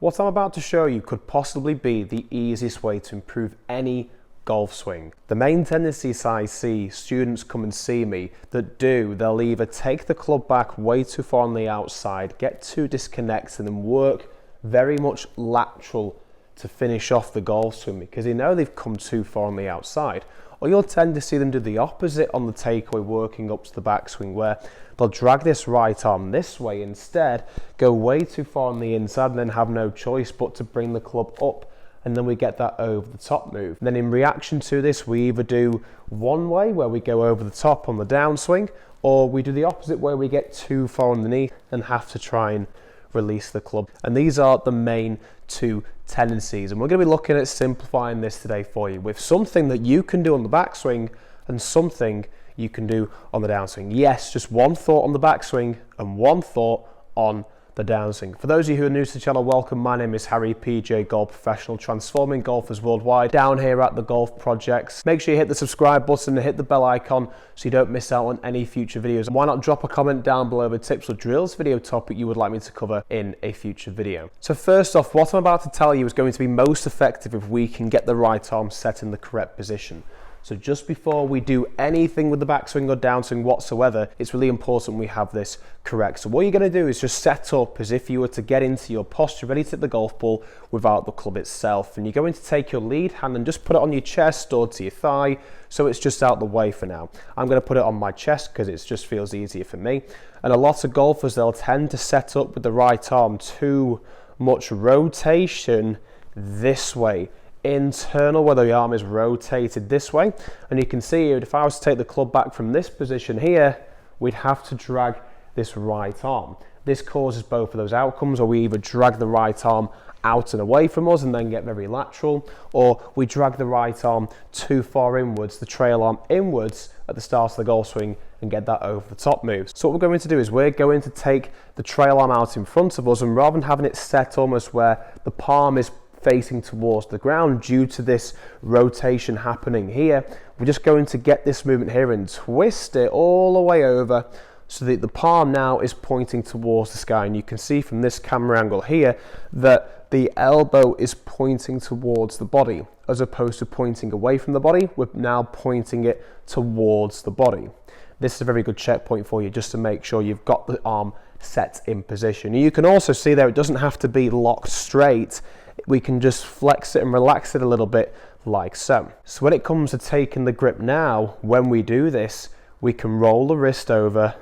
What I'm about to show you could possibly be the easiest way to improve any golf swing. The main tendencies I see students come and see me that do, they'll either take the club back way too far on the outside, get too disconnected and work very much lateral to finish off the golf swing because they know they've come too far on the outside. Or you'll tend to see them do the opposite on the takeaway, working up to the backswing, where they'll drag this right arm this way instead, go way too far on the inside and then have no choice but to bring the club up, and then we get that over the top move. And then in reaction to this, we either do one way where we go over the top on the downswing, or we do the opposite where we get too far underneath and have to try and release the club. And these are the main two tendencies, and we're going to be looking at simplifying this today for you with something that you can do on the backswing and something you can do on the downswing. Yes, just one thought on the backswing and one thought on the downswing. For those of you who are new to the channel, welcome. My name is Harry, PJ Golf Professional, transforming golfers worldwide down here at the Golf Projects. Make sure you hit the subscribe button and hit the bell icon so you don't miss out on any future videos. And why not drop a comment down below with tips or drills video topic you would like me to cover in a future video. So first off, what I'm about to tell you is going to be most effective if we can get the right arm set in the correct position. So just before we do anything with the backswing or downswing whatsoever, it's really important we have this correct. So what you're going to do is just set up as if you were to get into your posture ready to hit the golf ball without the club itself. And you're going to take your lead hand and just put it on your chest or to your thigh, so it's just out the way for now. I'm going to put it on my chest because it just feels easier for me. And a lot of golfers, they'll tend to set up with the right arm too much rotation this way. Internal, where the arm is rotated this way, and you can see if I was to take the club back from this position here, we'd have to drag this right arm. This causes both of those outcomes, or we either drag the right arm out and away from us and then get very lateral, or we drag the right arm too far inwards, the trail arm inwards at the start of the golf swing, and get that over the top move. So what we're going to do is we're going to take the trail arm out in front of us, and rather than having it set almost where the palm is facing towards the ground due to this rotation happening here, we're just going to get this movement here and twist it all the way over so that the palm now is pointing towards the sky. And you can see from this camera angle here that the elbow is pointing towards the body as opposed to pointing away from the body. We're now pointing it towards the body. This is a very good checkpoint for you just to make sure you've got the arm set in position. You can also see there it doesn't have to be locked straight. We can just flex it and relax it a little bit like so. So when it comes to taking the grip now, when we do this, we can roll the wrist over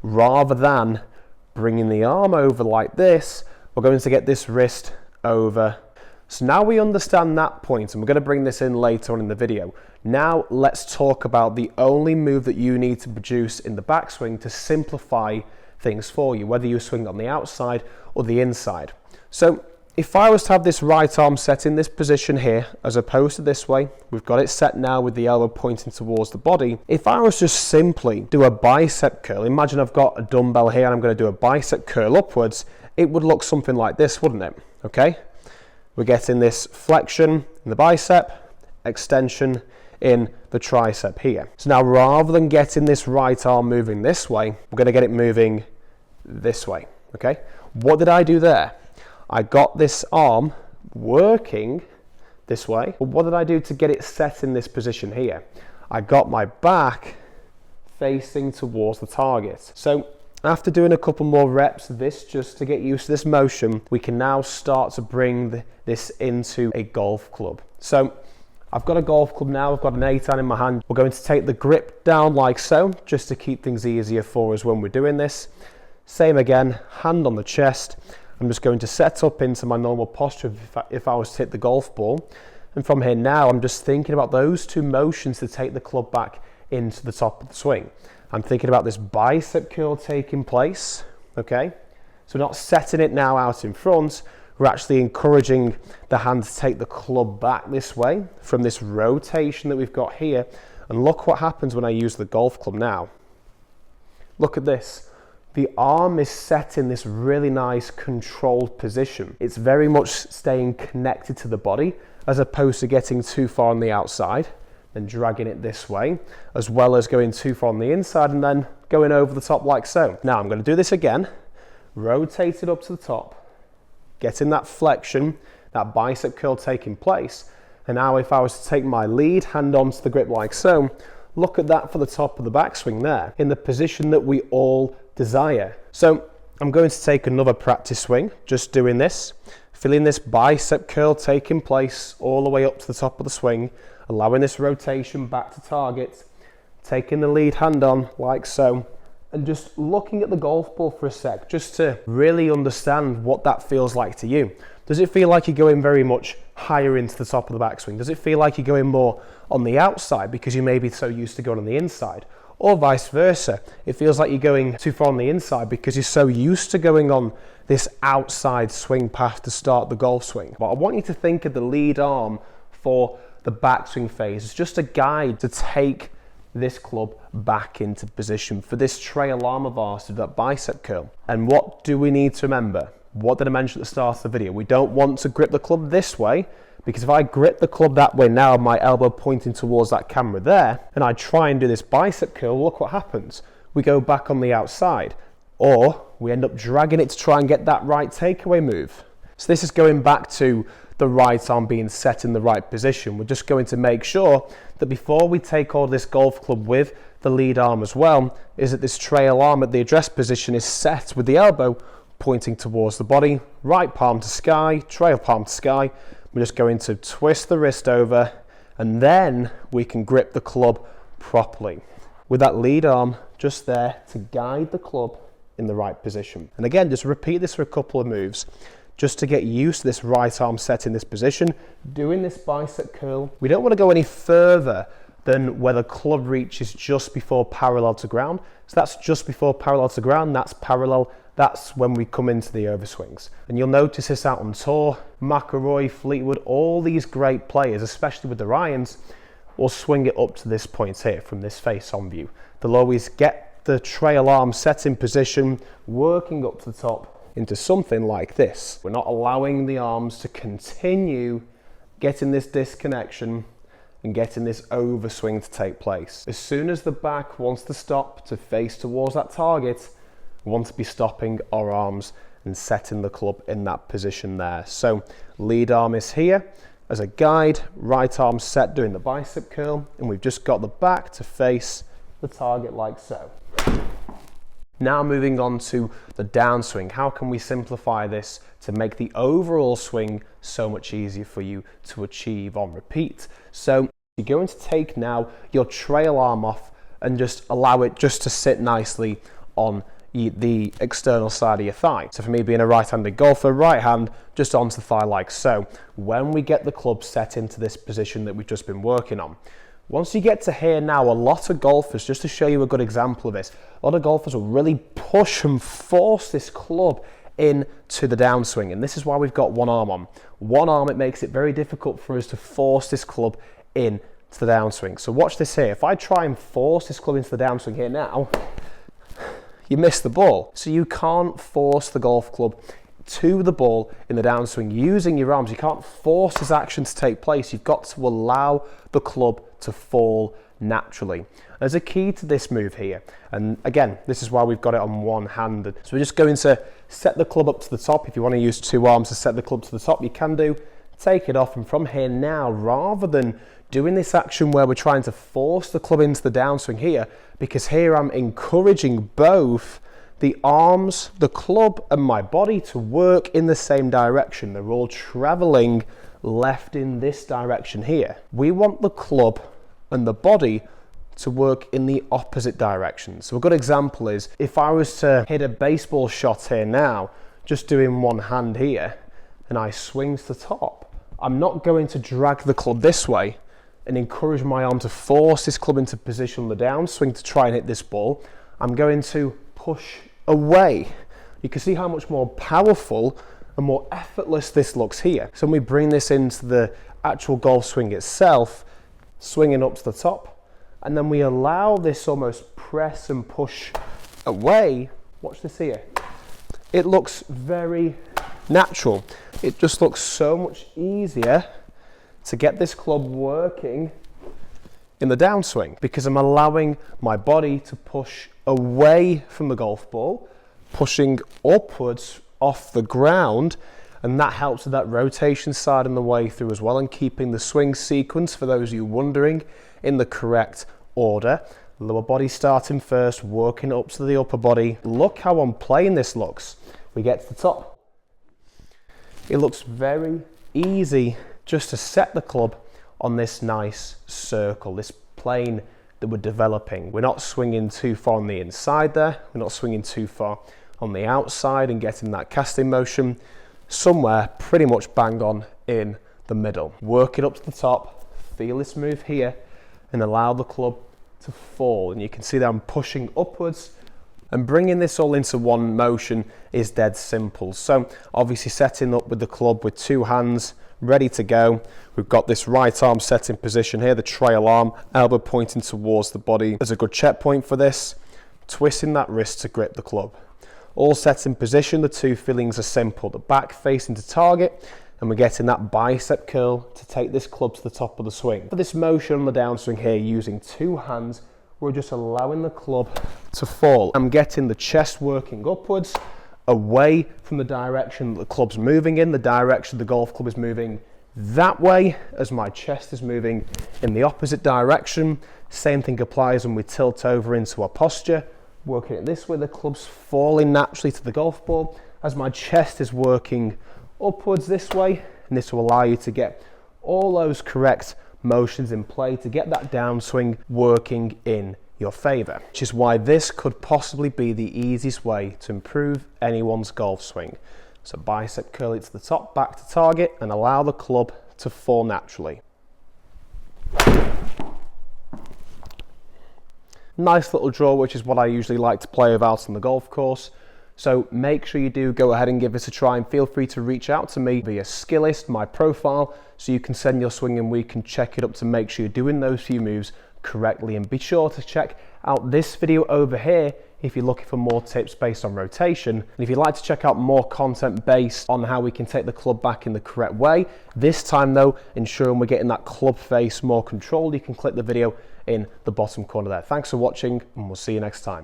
rather than bringing the arm over like this. We're going to get this wrist over. So now we understand that point, and we're going to bring this in later on in the video. Now let's talk about the only move that you need to produce in the backswing to simplify things for you, whether you swing on the outside or the inside. So if I was to have this right arm set in this position here, as opposed to this way, we've got it set now with the elbow pointing towards the body. If I was just simply do a bicep curl, imagine I've got a dumbbell here and I'm going to do a bicep curl upwards, it would look something like this, wouldn't it? Okay, we're getting this flexion in the bicep, extension in the tricep here. So now rather than getting this right arm moving this way, we're going to get it moving this way. Okay, what did I do there? I got this arm working this way, but what did I do to get it set in this position here? I got my back facing towards the target. So after doing a couple more reps of this, just to get used to this motion, we can now start to bring this into a golf club. So I've got a golf club now, I've got an 8-iron in my hand. We're going to take the grip down like so, just to keep things easier for us when we're doing this. Same again, hand on the chest. I'm just going to set up into my normal posture if I was to hit the golf ball. And from here now, I'm just thinking about those two motions to take the club back into the top of the swing. I'm thinking about this bicep curl taking place, okay? So we're not setting it now out in front, we're actually encouraging the hand to take the club back this way from this rotation that we've got here. And look what happens when I use the golf club now. Look at this. The arm is set in this really nice controlled position. It's very much staying connected to the body as opposed to getting too far on the outside and dragging it this way, as well as going too far on the inside and then going over the top like so. Now I'm going to do this again, rotate it up to the top, getting that flexion, that bicep curl taking place. And now if I was to take my lead hand onto the grip like so, look at that for the top of the backswing there, in the position that we all desire. So I'm going to take another practice swing, just doing this, feeling this bicep curl taking place all the way up to the top of the swing, allowing this rotation back to target, taking the lead hand on like so, and just looking at the golf ball for a sec, just to really understand what that feels like to you. Does it feel like you're going very much higher into the top of the backswing? Does it feel like you're going more on the outside because you may be so used to going on the inside? Or vice versa, it feels like you're going too far on the inside because you're so used to going on this outside swing path to start the golf swing. But I want you to think of the lead arm for the backswing phase as just a guide to take this club back into position for this trail arm of ours to that bicep curl. And what do we need to remember? What did I mention at the start of the video? We don't want to grip the club this way, because if I grip the club that way now, my elbow pointing towards that camera there, and I try and do this bicep curl, look what happens. We go back on the outside, or we end up dragging it to try and get that right takeaway move. So this is going back to the right arm being set in the right position. We're just going to make sure that before we take all this golf club with the lead arm as well, is that this trail arm at the address position is set with the elbow pointing towards the body, right palm to sky, trail palm to sky. We're just going to twist the wrist over, and then we can grip the club properly with that lead arm just there to guide the club in the right position. And again, just repeat this for a couple of moves just to get used to this right arm set in this position, doing this bicep curl. We don't want to go any further than where the club reaches just before parallel to ground. So that's just before parallel to ground, that's parallel. That's when we come into the overswings. And you'll notice this out on tour. McIlroy, Fleetwood, all these great players, especially with the Ryans, will swing it up to this point here from this face-on view. They'll always get the trail arm set in position, working up to the top into something like this. We're not allowing the arms to continue getting this disconnection and getting this overswing to take place. As soon as the back wants to stop to face towards that target, we want to be stopping our arms and setting the club in that position there. So lead arm is here as a guide, right arm set doing the bicep curl, and we've just got the back to face the target like so. Now moving on to the downswing. How can we simplify this to make the overall swing so much easier for you to achieve on repeat? So you're going to take now your trail arm off and just allow it just to sit nicely on the external side of your thigh. So for me being a right-handed golfer, right hand just onto the thigh like so. When we get the club set into this position that we've just been working on, once you get to here now, a lot of golfers, just to show you a good example of this, a lot of golfers will really push and force this club into the downswing, and this is why we've got one arm on. One arm, it makes it very difficult for us to force this club in to the downswing. So watch this here. If I try and force this club into the downswing here now, you miss the ball. So you can't force the golf club to the ball in the downswing using your arms. You can't force this action to take place. You've got to allow the club to fall naturally. There's a key to this move here, and again, this is why we've got it on one hand. So we're just going to set the club up to the top. If you want to use two arms to set the club to the top, you can do. Take it off, and from here now, rather than doing this action where we're trying to force the club into the downswing here, because here I'm encouraging both the arms, the club, and my body to work in the same direction. They're all traveling left in this direction here. We want the club and the body to work in the opposite direction. So a good example is if I was to hit a baseball shot here now, just doing one hand here, and I swing to the top, I'm not going to drag the club this way and encourage my arm to force this club into position on the downswing to try and hit this ball. I'm going to push away. You can see how much more powerful and more effortless this looks here. So when we bring this into the actual golf swing itself, swinging up to the top, and then we allow this almost press and push away. Watch this here. It looks very natural. It just looks so much easier to get this club working in the downswing because I'm allowing my body to push away from the golf ball, pushing upwards off the ground, and that helps with that rotation side on the way through as well, and keeping the swing sequence, for those of you wondering, in the correct order. Lower body starting first, working up to the upper body. Look how on plane this looks. We get to the top. It looks very easy just to set the club on this nice circle, this plane that we're developing. We're not swinging too far on the inside there. We're not swinging too far on the outside and getting that casting motion. Somewhere pretty much bang on in the middle. Work it up to the top, feel this move here, and allow the club to fall. And you can see that I'm pushing upwards, and bringing this all into one motion is dead simple. So obviously setting up with the club with two hands ready to go. We've got this right arm set in position here, the trail arm, elbow pointing towards the body. There's a good checkpoint for this. Twisting that wrist to grip the club. All set in position, the two feelings are simple. The back facing to target, and we're getting that bicep curl to take this club to the top of the swing. For this motion on the downswing here, using two hands, we're just allowing the club to fall. I'm getting the chest working upwards, away from the direction the club's moving in, the direction the golf club is moving that way, as my chest is moving in the opposite direction. Same thing applies when we tilt over into our posture. Working it this way, the club's falling naturally to the golf ball as my chest is working upwards this way, and this will allow you to get all those correct motions in play to get that downswing working in your favor, which is why this could possibly be the easiest way to improve anyone's golf swing. So bicep curl it to the top, back to target, and allow the club to fall naturally. Nice little draw, which is what I usually like to play about on the golf course. So make sure you do go ahead and give this a try, and feel free to reach out to me via Skillist, my profile, so you can send your swing and we can check it up to make sure you're doing those few moves correctly. And be sure to check out this video over here if you're looking for more tips based on rotation. And if you'd like to check out more content based on how we can take the club back in the correct way, this time though, ensuring we're getting that club face more controlled, you can click the video in the bottom corner there. Thanks for watching, and we'll see you next time.